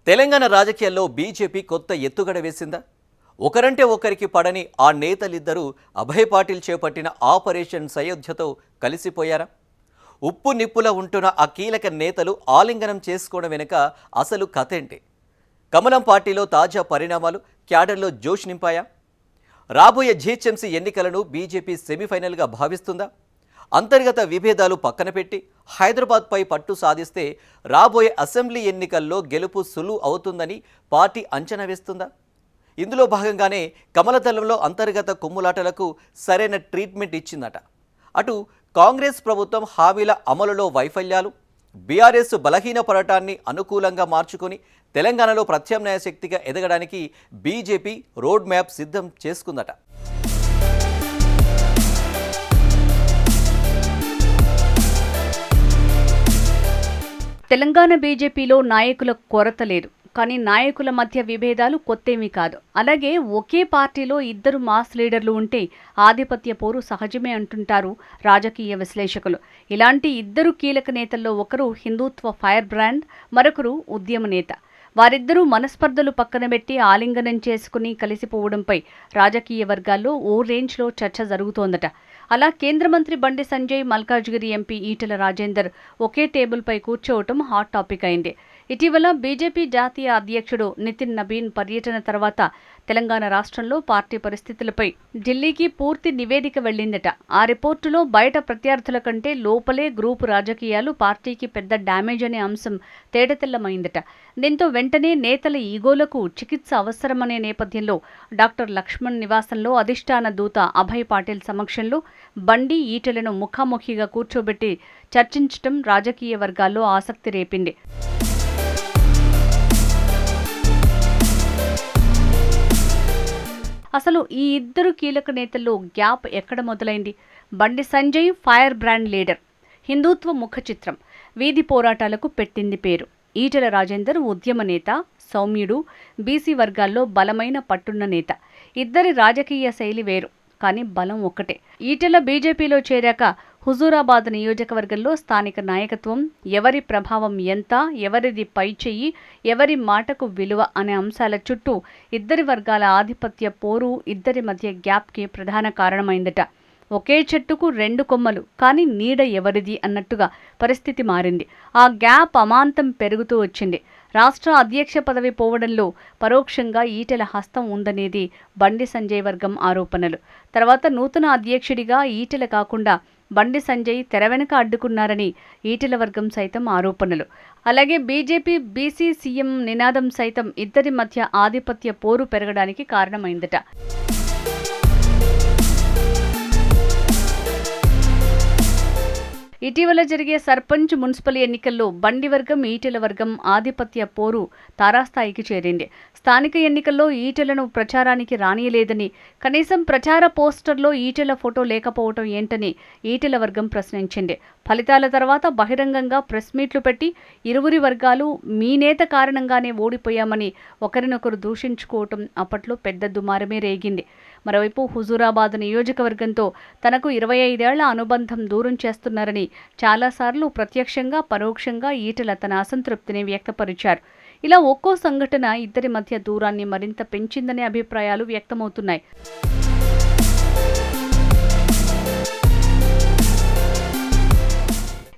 తెలంగాణ రాజకీయాల్లో బీజేపీ కొత్త ఎత్తుగడ వేసిందా? ఒకరంటే ఒకరికి పడని ఆ నేతలిద్దరూ అభయ్ పాటిల్ చేపట్టిన ఆపరేషన్ సయోధ్యతో కలిసిపోయారా? ఉప్పు నిప్పులా ఉంటున్న ఆ కీలక నేతలు ఆలింగనం చేసుకోవడం వెనుక అసలు కథేంటి? కమలం పార్టీలో తాజా పరిణామాలు క్యాడర్లో జోష్ నింపాయా? రాబోయే జీహెచ్ఎంసీ ఎన్నికలను బీజేపీ సెమీఫైనల్గా భావిస్తుందా? అంతర్గత విభేదాలు పక్కన పెట్టి హైదరాబాద్పై పట్టు సాధిస్తే రాబోయే అసెంబ్లీ ఎన్నికల్లో గెలుపు సులువు అవుతుందని పార్టీ అంచనా వేస్తుందా? ఇందులో భాగంగానే కమలదళంలో అంతర్గత కుమ్ములాటలకు సరైన ట్రీట్మెంట్ ఇచ్చిందట. అటు కాంగ్రెస్ ప్రభుత్వం హామీల అమలులో వైఫల్యాలు, బీఆర్ఎస్ బలహీనపడటాన్ని అనుకూలంగా మార్చుకొని తెలంగాణలో ప్రత్యామ్నాయ శక్తిగా ఎదగడానికి బీజేపీ రోడ్ మ్యాప్ సిద్ధం చేసుకుందట. తెలంగాణ బీజేపీలో నాయకుల కొరత లేదు, కానీ నాయకుల మధ్య విభేదాలు కొత్తేమీ కాదు. అలాగే ఒకే పార్టీలో ఇద్దరు మాస్ లీడర్లు ఉంటే ఆధిపత్య పోరు సహజమే అంటుంటారు రాజకీయ విశ్లేషకులు. ఇలాంటి ఇద్దరు కీలక నేతల్లో ఒకరు హిందుత్వ ఫైర్ బ్రాండ్, మరొకరు ఉద్యమ నేత. వారిద్దరూ మనస్పర్ధలు పక్కన పెట్టి ఆలింగనం చేసుకుని కలిసిపోవడంపై రాజకీయ వర్గాల్లో ఓ రేంజ్లో చర్చ జరుగుతోందట. అలా కేంద్ర మంత్రి బండి సంజయ్, మల్కాజ్గిరి ఎంపీ ఈటెల రాజేందర్ ఒకే టేబుల్పై కూర్చోవటం హాట్ టాపిక్ అయింది. ఇటీవల బీజేపీ జాతీయ అధ్యక్షుడు నితిన్ నబీన్ పర్యటన తర్వాత తెలంగాణ రాష్ట్రంలో పార్టీ పరిస్థితులపై ఢిల్లీకి పూర్తి నివేదిక వెళ్లిందట. ఆ రిపోర్టులో బయట ప్రత్యర్థుల కంటే లోపలే గ్రూపు రాజకీయాలు పార్టీకి పెద్ద డ్యామేజ్ అనే అంశం తేటతెల్లమైందట. దీంతో వెంటనే నేతల ఈగోలకు చికిత్స అవసరమనే నేపథ్యంలో డాక్టర్ లక్ష్మణ్ నివాసంలో అధిష్టాన దూత అభయ్ పాటిల్ సమక్షంలో బండి, ఈటెలను ముఖాముఖిగా కూర్చోబెట్టి చర్చించటం రాజకీయ వర్గాల్లో ఆసక్తి రేపింది. అసలు ఈ ఇద్దరు కీలక నేతల్లో గ్యాప్ ఎక్కడ మొదలైంది? Bandi Sanjay fire brand leader, హిందుత్వ ముఖ చిత్రం, వీధి పోరాటాలకు పెట్టింది పేరు. ఈటెల రాజేందర్ ఉద్యమ నేత, సౌమ్యుడు, బీసీ వర్గాల్లో బలమైన పట్టున్న నేత. ఇద్దరి రాజకీయ శైలి వేరు, కానీ బలం ఒక్కటే. ఈటెల బీజేపీలో చేరాక హుజూరాబాద్ నియోజకవర్గంలో స్థానిక నాయకత్వం, ఎవరి ప్రభావం ఎంత, ఎవరిది పై చెయ్యి, ఎవరి మాటకు విలువ అనే అంశాల చుట్టూ ఇద్దరి వర్గాల ఆధిపత్య పోరు ఇద్దరి మధ్య గ్యాప్కి ప్రధాన కారణమైందట. ఒకే చెట్టుకు రెండు కొమ్మలు, కానీ నీడ ఎవరిది అన్నట్టుగా పరిస్థితి మారింది. ఆ గ్యాప్ అమాంతం పెరుగుతూ వచ్చింది. రాష్ట్ర అధ్యక్ష పదవి పోవడంలో పరోక్షంగా ఈటెల హస్తం ఉందనేది బండి సంజయ్ వర్గం ఆరోపణలు. తర్వాత నూతన అధ్యక్షుడిగా ఈటెల కాకుండా బండి సంజయ్ తెర వెనుక అడ్డుకున్నారని ఈటెల వర్గం సైతం ఆరోపణలు. అలాగే బీజేపీ బీసీ సీఎం నినాదం సైతం ఇద్దరి మధ్య ఆధిపత్య పోరు పెరగడానికి కారణమైందట. ఇటీవల జరిగే సర్పంచ్, మున్సిపల్ ఎన్నికల్లో బండి వర్గం, ఈటెల వర్గం ఆధిపత్య పోరు తారాస్థాయికి చేరింది. స్థానిక ఎన్నికల్లో ఈటెలను ప్రచారానికి రానియలేదని, కనీసం ప్రచార పోస్టర్లో ఈటెల ఫోటో లేకపోవటం ఏంటని ఈటెల వర్గం ప్రశ్నించింది. ఫలితాల తర్వాత బహిరంగంగా ప్రెస్ మీట్లు పెట్టి ఇరువురి వర్గాలు మీ నేత కారణంగానే ఓడిపోయామని ఒకరినొకరు దూషించుకోవటం అప్పట్లో పెద్ద దుమారమే రేగింది. మరోవైపు హుజూరాబాద్ నియోజకవర్గంతో తనకు 25 ఏళ్ల అనుబంధం దూరం చేస్తున్నారని చాలాసార్లు ప్రత్యక్షంగా, పరోక్షంగా ఈటెల తన అసంతృప్తిని వ్యక్తపరిచారు. ఇలా ఒక్కో సంఘటన ఇద్దరి మధ్య దూరాన్ని మరింత పెంచిందనే అభిప్రాయాలు వ్యక్తమవుతున్నాయి.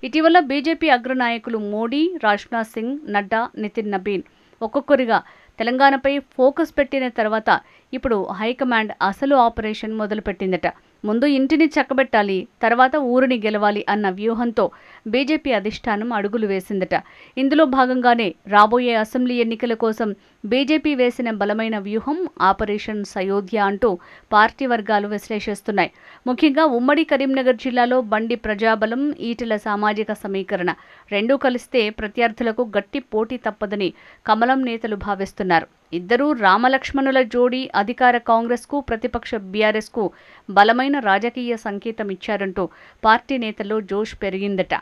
ఇటీవల బీజేపీ అగ్రనాయకులు మోడీ, రాజ్నాథ్ సింగ్, నడ్డా, నితిన్ నబీన్ ఒక్కొక్కరిగా తెలంగాణపై ఫోకస్ పెట్టిన తర్వాత ఇప్పుడు హైకమాండ్ అసలు ఆపరేషన్ మొదలుపెట్టిందట. ముందు ఇంటిని చక్కబెట్టాలి, తర్వాత ఊరిని గెలవాలి అన్న వ్యూహంతో బీజేపీ అధిష్టానం అడుగులు వేసిందట. ఇందులో భాగంగానే రాబోయే అసెంబ్లీ ఎన్నికల కోసం బీజేపీ వేసిన బలమైన వ్యూహం ఆపరేషన్ సయోధ్య అంటూ పార్టీ వర్గాలు విశ్లేషిస్తున్నాయి. ముఖ్యంగా ఉమ్మడి కరీంనగర్ జిల్లాలో బండి ప్రజాబలం, ఈటెల సామాజిక సమీకరణ రెండూ కలిస్తే ప్రత్యర్థులకు గట్టి పోటీ తప్పదని కమలం నేతలు భావిస్తున్నారు. ఇద్దరూ రామలక్ష్మణుల జోడీ అధికార కాంగ్రెస్కు, ప్రతిపక్ష బీఆర్ఎస్కు బలమైన రాజకీయ సంకేతం ఇచ్చారంటూ పార్టీ నేతల్లో జోష్ పెరిగిందట.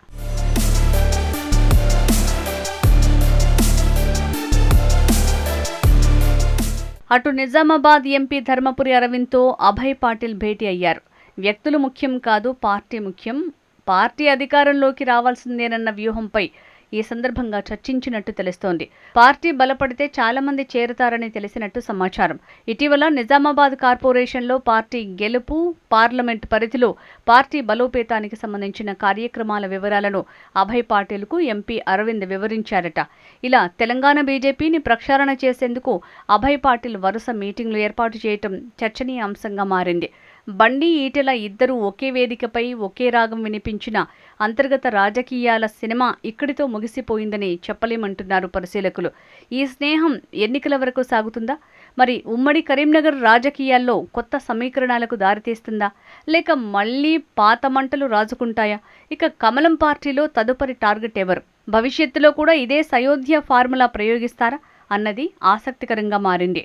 అటు నిజామాబాద్ ఎంపీ ధర్మపురి అరవింద్తో అభయ్ పాటిల్ భేటీ అయ్యారు. వ్యక్తులు ముఖ్యం కాదు, పార్టీ ముఖ్యం, పార్టీ అధికారంలోకి రావాల్సిందేనన్న వ్యూహంపై ఈ సందర్భంగా చర్చించినట్టు తెలుస్తోంది. పార్టీ బలపడితే చాలా మంది చేరతారని తెలిసినట్టు సమాచారం. ఇటీవల నిజామాబాద్ కార్పొరేషన్లో పార్టీ గెలుపు, పార్లమెంట్ పరిధిలో పార్టీ బలోపేతానికి సంబంధించిన కార్యక్రమాల వివరాలను అభయ్ పాటిల్కు ఎంపీ అరవింద్ వివరించారట. ఇలా తెలంగాణ బీజేపీని ప్రక్షాళన చేసేందుకు అభయ్ పాటిల్ వరుస మీటింగ్లు ఏర్పాటు చేయటం చర్చనీయాంశంగా మారింది. బండి, ఈటెల ఇద్దరూ ఒకే వేదికపై ఒకే రాగం వినిపించిన అంతర్గత రాజకీయాల సినిమా ఇక్కడితో ముగిసిపోయిందని చెప్పలేమంటున్నారు పరిశీలకులు. ఈ స్నేహం ఎన్నికల వరకు సాగుతుందా? మరి ఉమ్మడి కరీంనగర్ రాజకీయాల్లో కొత్త సమీకరణాలకు దారితీస్తుందా? లేక మళ్లీ పాత మంటలు రాజుకుంటాయా? ఇక కమలం పార్టీలో తదుపరి టార్గెట్ ఎవరు? భవిష్యత్తులో కూడా ఇదే సయోధ్య ఫార్ములా ప్రయోగిస్తారా అన్నది ఆసక్తికరంగా మారింది.